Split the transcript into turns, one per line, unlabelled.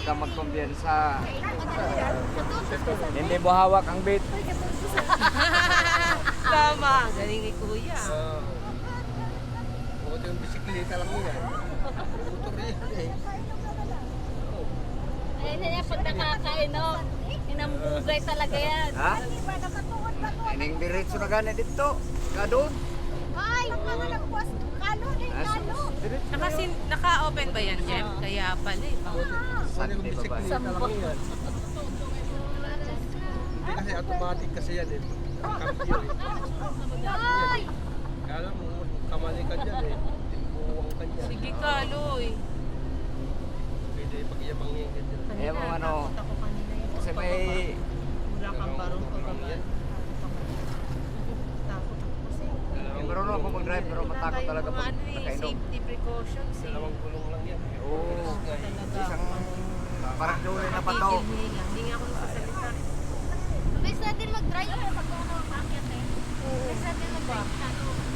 kang magkumpiyansa. Hindi mo hawak ang bait.
Tama. Galing ni Kuya.
Bukod yung bisikleta lang yan. Motor yan eh.
Ayun na yan, pag nakakainom, inambugay talaga yan.
Ha? Ining diretso na gani dito. Kadun.
Ay, mga nagpuas, kalo na yung kalo.
Naka-open ba yan, Jem? Kaya pala eh.
Bukod yung
Sunday ba ba?
bisikleta lang yan. Hindi kasi automatic kasi yan eh. Cambio eh.
Ay!
Kala mo, kamali ka dyan eh. Timbuwang ka dyan.
Sige ka, Loy.
Pwede pag-iyabang yan dyan.
Eh mo ano. Kasi may
Wala kang barong pagbaban. Takot ako kasi.
marunong ako mag-drive pero matakot talaga pag
Ano eh,
nakainom.
safety precautions eh.
Dalawang gulong lang yan.
Oo.
Talaga.
Isang parang dulo na pato.
Tigil niya. Hindi nga ako nagsasalita.
Mabilis natin mag-drive pag ano, paakyat eh. Mabilis natin mag-drive.